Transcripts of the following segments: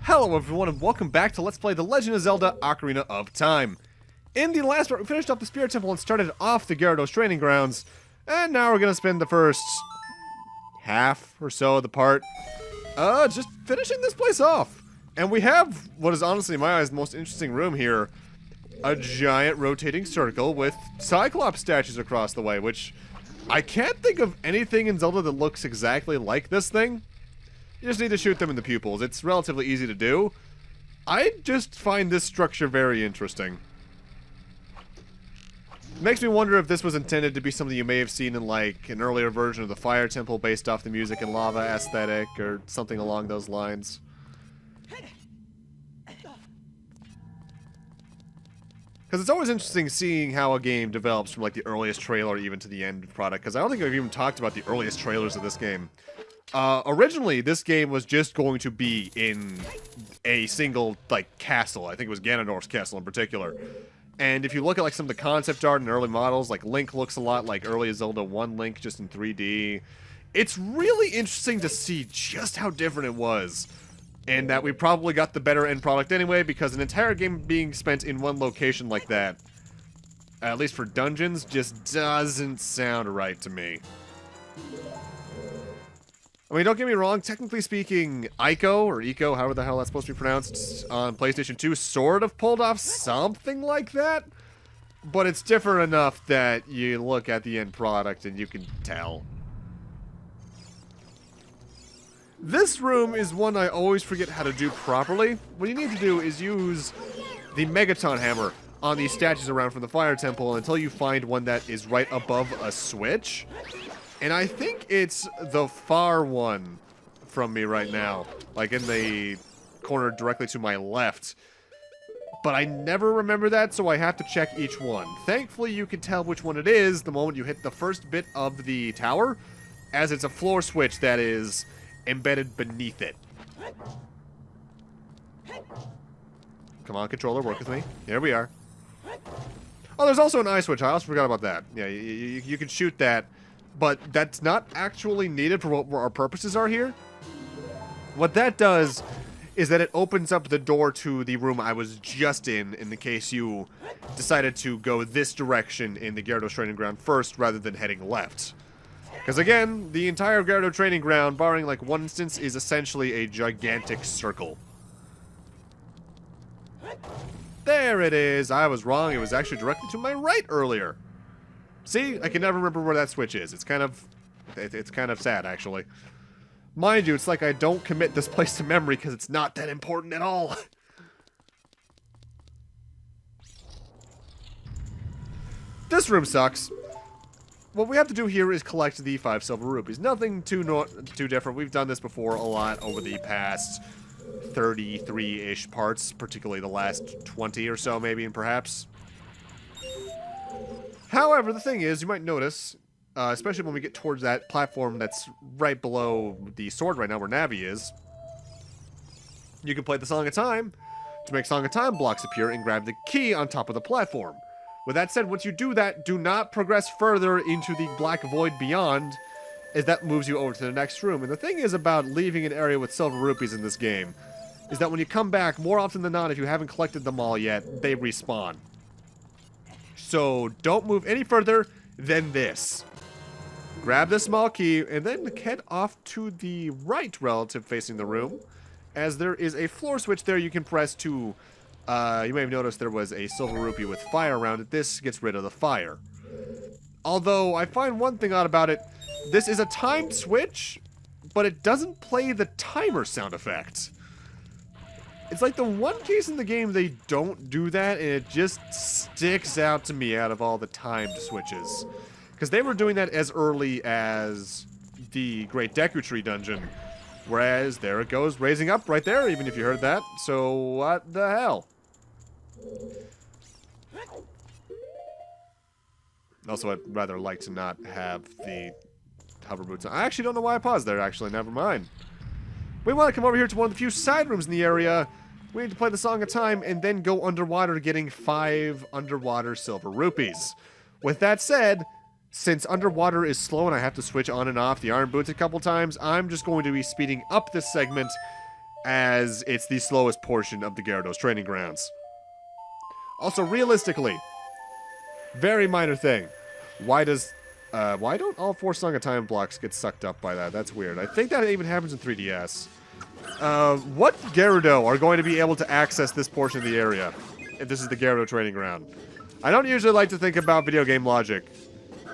Hello everyone and welcome back to Let's Play The Legend of Zelda Ocarina of Time. In the last part, we finished up the Spirit Temple and started off the Gerudo's training grounds, and now we're going to spend the first half or so of the part just finishing this place off. And we have what is honestly, in my eyes, the most interesting room here. A giant rotating circle with Cyclops statues across the way, which I can't think of anything in Zelda that looks exactly like this thing. You just need to shoot them in the pupils. It's relatively easy to do. I just find this structure very interesting. It makes me wonder if this was intended to be something you may have seen in like an earlier version of the Fire Temple based off the music and lava aesthetic or something along those lines. Because it's always interesting seeing how a game develops from like the earliest trailer even to the end product, because I don't think I've even talked about the earliest trailers of this game. Originally, this game was just going to be in a single, like, castle. I think it was Ganondorf's castle in particular. And if you look at, like, some of the concept art and early models, like, Link looks a lot like early Zelda 1 Link, just in 3D. It's really interesting to see just how different it was. And that we probably got the better end product anyway, because an entire game being spent in one location like that, at least for dungeons, just doesn't sound right to me. I mean, don't get me wrong, technically speaking, Ico, or Eco, however the hell that's supposed to be pronounced, on PlayStation 2 sort of pulled off something like that, but it's different enough that you look at the end product and you can tell. This room is one I always forget how to do properly. What you need to do is use the Megaton Hammer on these statues around from the Fire Temple until you find one that is right above a switch. And I think it's the far one from me right now, like in the corner directly to my left. But I never remember that, so I have to check each one. Thankfully, you can tell which one it is the moment you hit the first bit of the tower, as it's a floor switch that is embedded beneath it. Come on, controller, work with me. Here we are. Oh, there's also an eye switch. I also forgot about that. Yeah, you can shoot that. But that's not actually needed for what our purposes are here. What that does is that it opens up the door to the room I was just in the case you decided to go this direction in the Gerudo training ground first rather than heading left. Because again, the entire Gerudo training ground, barring like one instance, is essentially a gigantic circle. There it is. I was wrong. It was actually directly to my right earlier. See, I can never remember where that switch is. It's kind of sad, actually. Mind you, it's like I don't commit this place to memory because it's not that important at all. This room sucks. What we have to do here is collect the 5 silver rupees. Nothing too different. We've done this before a lot over the past 33-ish parts, particularly the last 20 or so, maybe, and perhaps. However, the thing is, you might notice, especially when we get towards that platform that's right below the sword right now where Navi is, you can play the Song of Time to make Song of Time blocks appear and grab the key on top of the platform. With that said, once you do that, do not progress further into the black void beyond, as that moves you over to the next room. And the thing is about leaving an area with silver rupees in this game, is that when you come back, more often than not, if you haven't collected them all yet, they respawn. So don't move any further than this. Grab the small key and then head off to the right relative facing the room, as there is a floor switch there you can press to, you may have noticed there was a silver rupee with fire around it. This gets rid of the fire. Although I find one thing odd about it, this is a timed switch, but it doesn't play the timer sound effect. It's like the one case in the game they don't do that, and it just sticks out to me out of all the timed switches. Because they were doing that as early as the Great Deku Tree dungeon. Whereas, there it goes, raising up right there, even if you heard that. So, what the hell? Also, I'd rather like to not have the hover boots on. I actually don't know why I paused there, actually. Never mind. We want to come over here to one of the few side rooms in the area. We need to play the Song of Time and then go underwater, getting 5 underwater silver rupees. With that said, since underwater is slow and I have to switch on and off the iron boots a couple times, I'm just going to be speeding up this segment as it's the slowest portion of the Gyarados training grounds. Also, realistically, very minor thing. Why don't all 4 Song of Time blocks get sucked up by that? That's weird. I think that even happens in 3DS. What Gerudo are going to be able to access this portion of the area if this is the Gerudo training ground? I don't usually like to think about video game logic.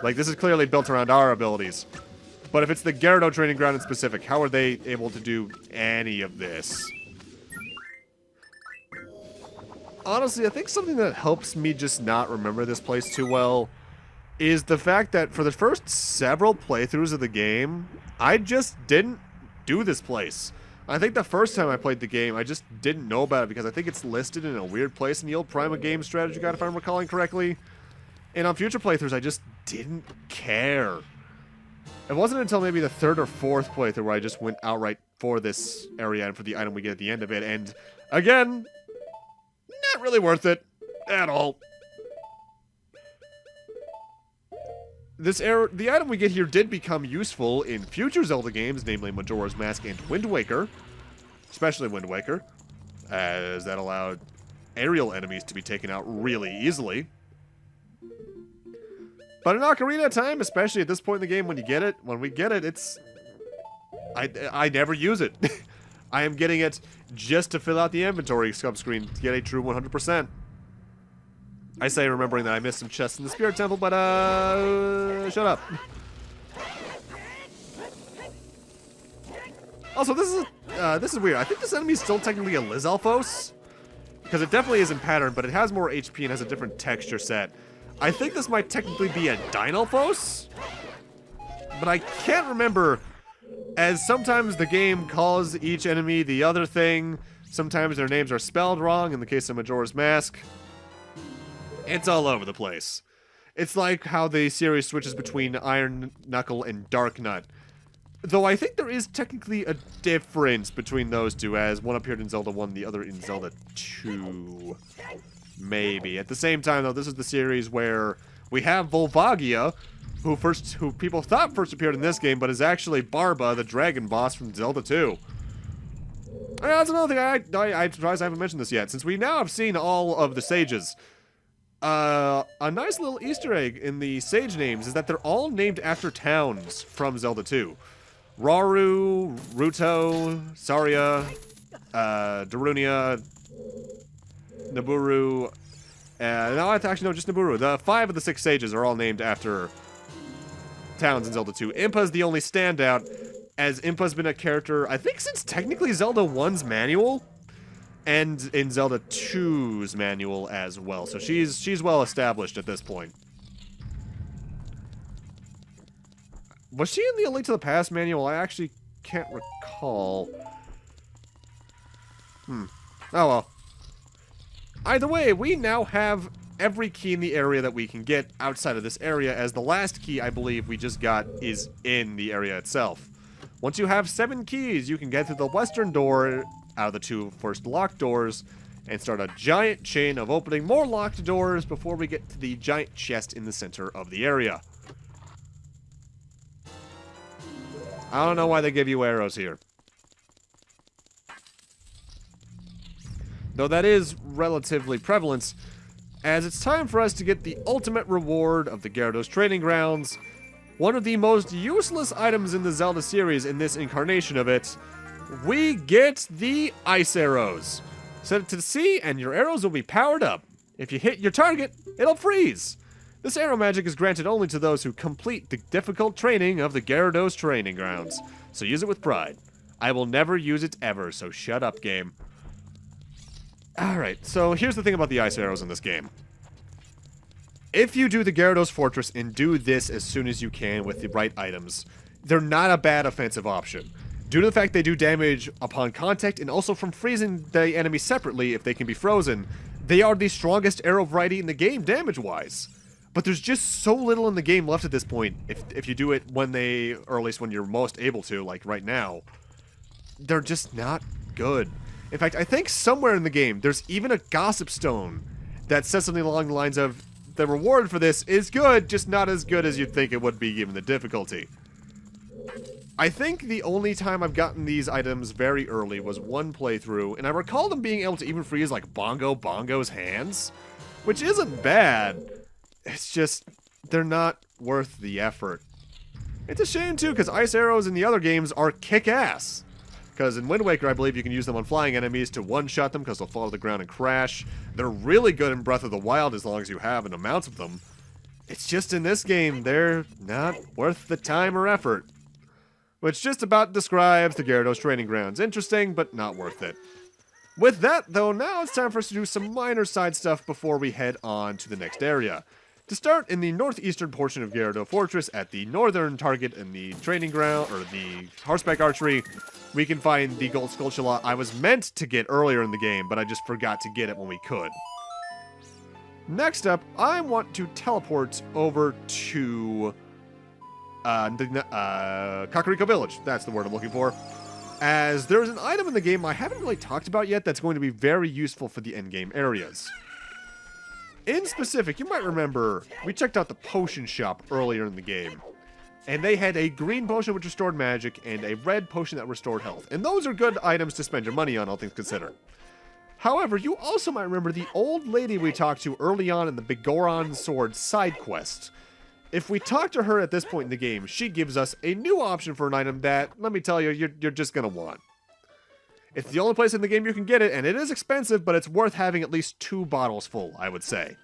Like, this is clearly built around our abilities. But if it's the Gerudo training ground in specific, how are they able to do any of this? Honestly, I think something that helps me just not remember this place too well is the fact that for the first several playthroughs of the game, I just didn't do this place. I think the first time I played the game, I just didn't know about it because I think it's listed in a weird place in the old Prima game strategy guide, if I'm recalling correctly. And on future playthroughs, I just didn't care. It wasn't until maybe the 3rd or 4th playthrough where I just went outright for this area and for the item we get at the end of it. And again, not really worth it at all. The item we get here did become useful in future Zelda games, namely Majora's Mask and Wind Waker. Especially Wind Waker, as that allowed aerial enemies to be taken out really easily. But in Ocarina of Time, especially at this point in the game when we get it, it's... I never use it. I am getting it just to fill out the inventory subscreen to get a true 100%. I say remembering that I missed some chests in the Spirit Temple, but shut up. Also, this is weird. I think this enemy is still technically a Lizalfos, because it definitely is in pattern, but it has more HP and has a different texture set. I think this might technically be a Dinalfos, but I can't remember, as sometimes the game calls each enemy the other thing. Sometimes their names are spelled wrong in the case of Majora's Mask. It's all over the place. It's like how the series switches between Iron Knuckle and Dark Nut. Though I think there is technically a difference between those two, as one appeared in Zelda 1, the other in Zelda 2. Maybe. At the same time, though, this is the series where we have Volvagia, who people thought first appeared in this game, but is actually Barba, the dragon boss from Zelda 2. That's another thing I'm surprised I haven't mentioned this yet, since we now have seen all of the sages. A nice little Easter egg in the sage names is that they're all named after towns from Zelda 2. Rauru, Ruto, Saria, Darunia, Naburu, no, actually, no, just Naburu. The 5 of the 6 sages are all named after towns in Zelda 2. Impa's the only standout, as Impa's been a character, I think, since technically Zelda 1's manual, and in Zelda 2's manual as well. So she's well established at this point. Was she in the A Link to the Past manual? I actually can't recall. Oh well. Either way, we now have every key in the area that we can get outside of this area, as the last key I believe we just got is in the area itself. Once you have 7 keys, you can get through the western door out of the 2 first locked doors and start a giant chain of opening more locked doors before we get to the giant chest in the center of the area. I don't know why they give you arrows here. Though that is relatively prevalent, as it's time for us to get the ultimate reward of the Gyarados training grounds, one of the most useless items in the Zelda series in this incarnation of it. We get the ice arrows. Set it to the sea and your arrows will be powered up. If you hit your target, it'll freeze. This arrow magic is granted only to those who complete the difficult training of the Gyarados training grounds, so use it with pride. I will never use it ever, so shut up, game. Alright, so here's the thing about the ice arrows in this game. If you do the Gyarados Fortress and do this as soon as you can with the right items, they're not a bad offensive option. Due to the fact they do damage upon contact and also from freezing the enemy separately if they can be frozen, they are the strongest arrow variety in the game damage-wise. But there's just so little in the game left at this point, if you do it when they, or at least when you're most able to, like right now, they're just not good. In fact, I think somewhere in the game, there's even a gossip stone that says something along the lines of, the reward for this is good, just not as good as you'd think it would be given the difficulty. I think the only time I've gotten these items very early was one playthrough, and I recall them being able to even freeze like Bongo's hands, which isn't bad. It's just, they're not worth the effort. It's a shame too, because ice arrows in the other games are kick-ass. Because in Wind Waker, I believe you can use them on flying enemies to one-shot them because they'll fall to the ground and crash. They're really good in Breath of the Wild as long as you have an amount of them. It's just in this game, they're not worth the time or effort. Which just about describes the Gyarados training grounds. Interesting, but not worth it. With that, though, now it's time for us to do some minor side stuff before we head on to the next area. To start, in the northeastern portion of Gerudo Fortress, at the northern target in the training ground, or the horseback archery, we can find the gold Skulltula I was meant to get earlier in the game, but I just forgot to get it when we could. Next up, I want to teleport over to Kakariko Village. That's the word I'm looking for. As there's an item in the game I haven't really talked about yet that's going to be very useful for the endgame areas. In specific, you might remember, we checked out the potion shop earlier in the game. And they had a green potion which restored magic, and a red potion that restored health. And those are good items to spend your money on, all things considered. However, you also might remember the old lady we talked to early on in the Bigoron Sword side quest. If we talk to her at this point in the game, she gives us a new option for an item that, let me tell you, you're just going to want. It's the only place in the game you can get it, and it is expensive, but it's worth having at least 2 bottles full, I would say.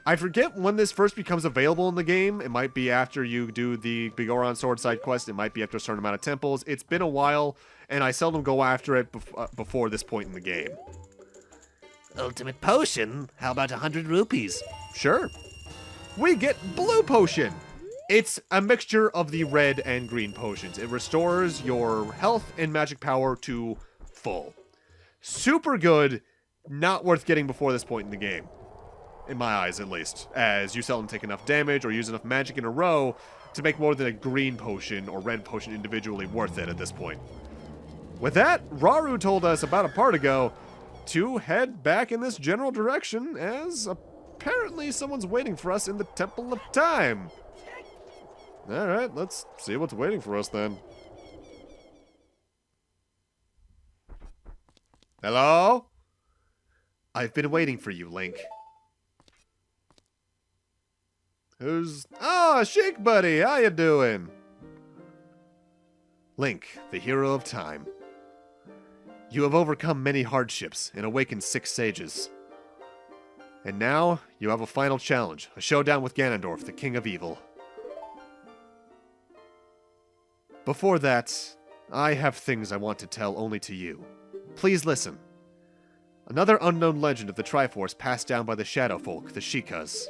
I forget when this first becomes available in the game. It might be after you do the Bigoron Sword side quest. It might be after a certain amount of temples. It's been a while, and I seldom go after it before this point in the game. Ultimate potion? How about 100 rupees? Sure. We get Blue Potion. It's a mixture of the red and green potions. It restores your health and magic power to full. Super good, not worth getting before this point in the game. In my eyes, at least. As you seldom take enough damage or use enough magic in a row to make more than a green potion or red potion individually worth it at this point. With that, Raru told us about a part ago to head back in this general direction, as apparently someone's waiting for us in the Temple of Time. Alright, let's see what's waiting for us then. Hello? I've been waiting for you, Link. Who's... Ah, Sheik buddy, how you doing? Link, the hero of time. You have overcome many hardships and awakened 6 sages. And now, you have a final challenge, a showdown with Ganondorf, the king of evil. Before that, I have things I want to tell only to you. Please listen. Another unknown legend of the Triforce passed down by the Shadow Folk, the Shikas.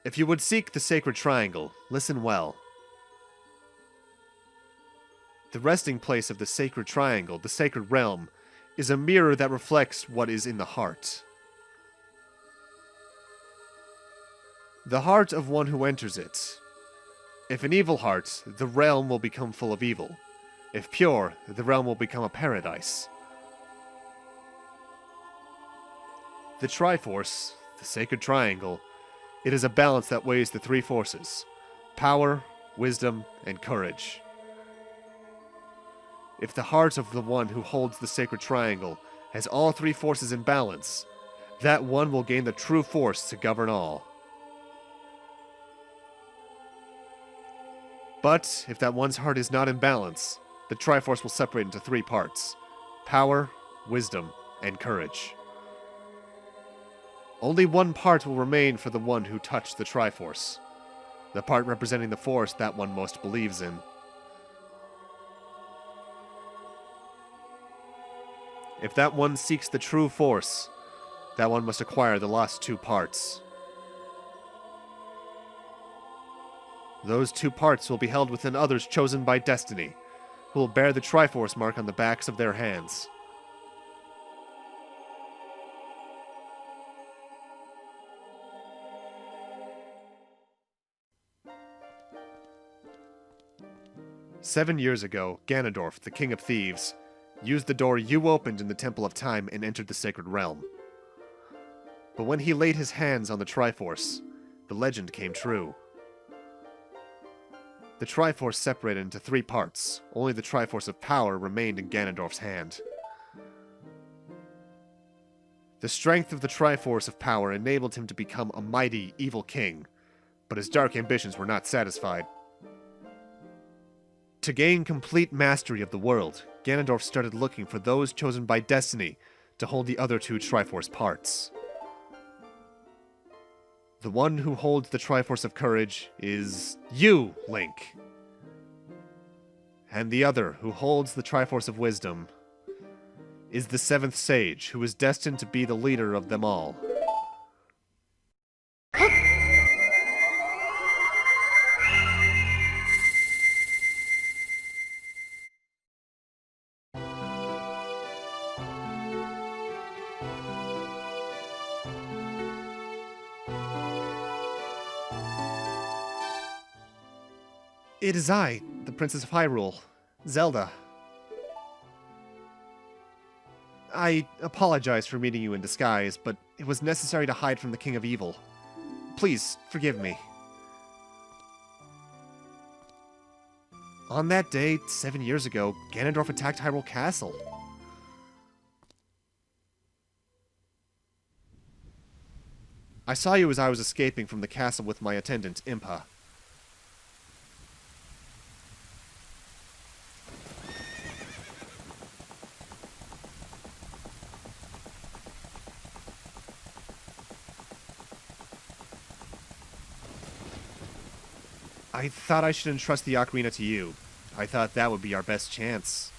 If you would seek the Sacred Triangle, listen well. The resting place of the Sacred Triangle, the Sacred Realm, is a mirror that reflects what is in the heart. The heart of one who enters it. If an evil heart, the realm will become full of evil. If pure, the realm will become a paradise. The Triforce, the Sacred Triangle, it is a balance that weighs the 3 forces: power, wisdom, and courage. If the heart of the one who holds the Sacred Triangle has all 3 forces in balance, that one will gain the true force to govern all. But if that one's heart is not in balance, the Triforce will separate into 3 parts: power, wisdom, and courage. Only one part will remain for the one who touched the Triforce, the part representing the force that one most believes in. If that one seeks the true force, that one must acquire the lost 2 parts. Those 2 parts will be held within others chosen by destiny, who will bear the Triforce mark on the backs of their hands. "7 years ago, Ganondorf, the King of Thieves, used the door you opened in the Temple of Time and entered the Sacred Realm. But when he laid his hands on the Triforce, the legend came true. The Triforce separated into 3 parts. Only the Triforce of Power remained in Ganondorf's hand. The strength of the Triforce of Power enabled him to become a mighty, evil king, but his dark ambitions were not satisfied. To gain complete mastery of the world, Ganondorf started looking for those chosen by destiny to hold the other 2 Triforce parts. The one who holds the Triforce of Courage is you, Link. And the other, who holds the Triforce of Wisdom, is the 7th Sage, who is destined to be the leader of them all. It is I, the Princess of Hyrule, Zelda. I apologize for meeting you in disguise, but it was necessary to hide from the King of Evil. Please, forgive me. On that day, 7 years ago, Ganondorf attacked Hyrule Castle. I saw you as I was escaping from the castle with my attendant, Impa. I thought I should entrust the Ocarina to you. I thought that would be our best chance.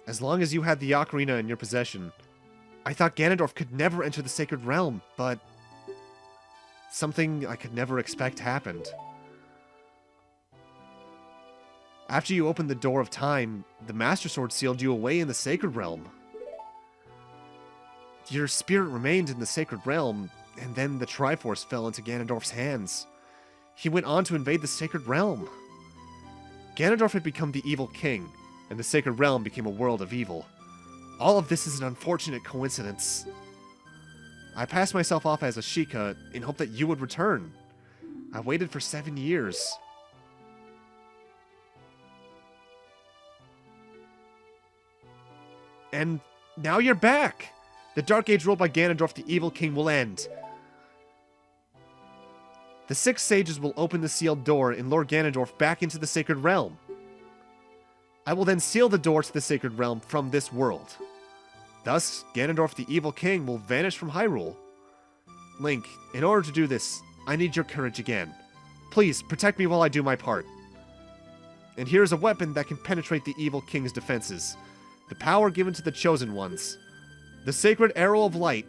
As long as you had the Ocarina in your possession, I thought Ganondorf could never enter the Sacred Realm, but something I could never expect happened. After you opened the Door of Time, the Master Sword sealed you away in the Sacred Realm. Your spirit remained in the Sacred Realm, and then the Triforce fell into Ganondorf's hands. He went on to invade the Sacred Realm. Ganondorf had become the evil king, and the Sacred Realm became a world of evil. All of this is an unfortunate coincidence. I passed myself off as a Sheikah in hope that you would return. I waited for 7 years. And now you're back! The Dark Age ruled by Ganondorf the Evil King will end. The 6 sages will open the sealed door and lure Ganondorf back into the Sacred Realm. I will then seal the door to the Sacred Realm from this world. Thus, Ganondorf the Evil King will vanish from Hyrule. Link, in order to do this, I need your courage again. Please, protect me while I do my part. And here is a weapon that can penetrate the Evil King's defenses. The power given to the Chosen Ones. The Sacred Arrow of Light.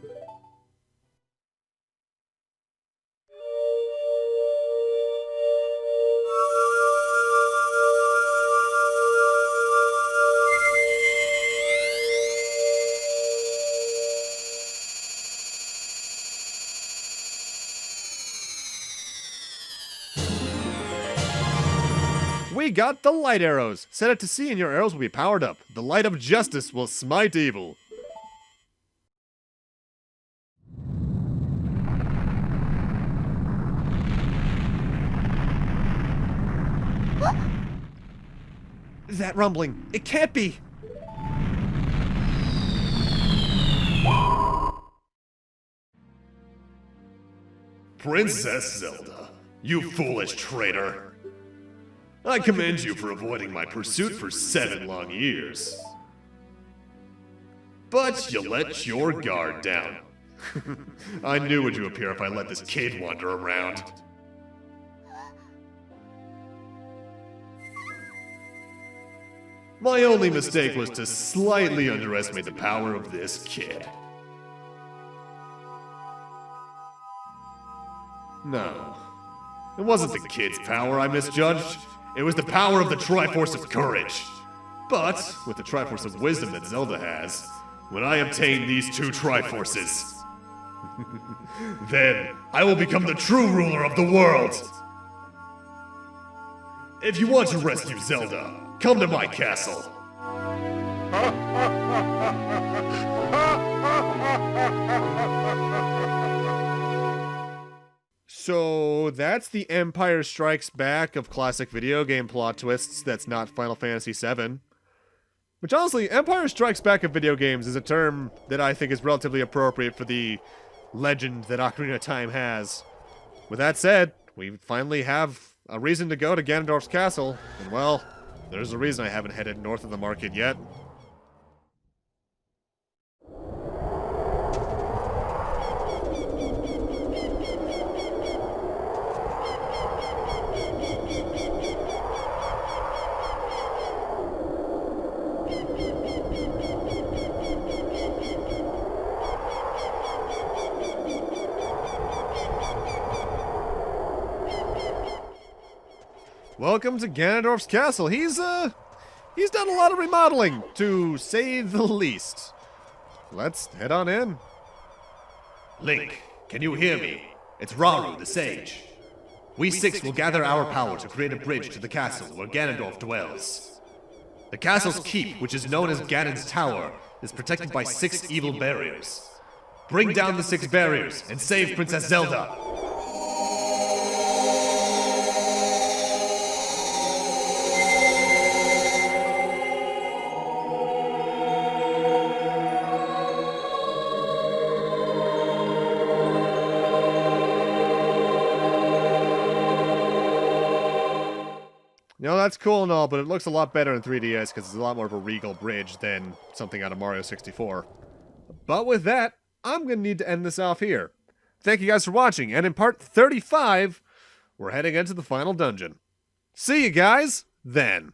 We got the light arrows! Set it to sea and your arrows will be powered up. The light of justice will smite evil. That rumbling. It can't be! Princess Zelda, you foolish traitor. I commend you for avoiding my pursuit for 7 long years. But you let your guard down. I knew it would appear if I let this kid wander around. My only mistake was to slightly underestimate the power of this kid. No, it wasn't the kid's power I misjudged. It was the power of the Triforce of Courage. But, with the Triforce of Wisdom that Zelda has, when I obtain these 2 Triforces, Then I will become the true ruler of the world. If you want to rescue Zelda, come to my castle. So that's the Empire Strikes Back of classic video game plot twists that's not Final Fantasy VII. Which honestly, Empire Strikes Back of video games is a term that I think is relatively appropriate for the legend that Ocarina of Time has. With that said, we finally have a reason to go to Ganondorf's castle, and well, there's a reason I haven't headed north of the market yet. Welcome to Ganondorf's castle. He's done a lot of remodeling, to say the least. Let's head on in. Link, can you hear me? It's Rauru, the sage. We six will gather our power to create a bridge to the castle where Ganondorf dwells. The castle's keep, which is known as Ganon's Tower, is protected by 6 evil barriers. Bring down the 6 barriers and save Princess Zelda! You know, that's cool and all, but it looks a lot better in 3DS because it's a lot more of a regal bridge than something out of Mario 64. But with that, I'm going to need to end this off here. Thank you guys for watching, and in part 35, we're heading into the final dungeon. See you guys then!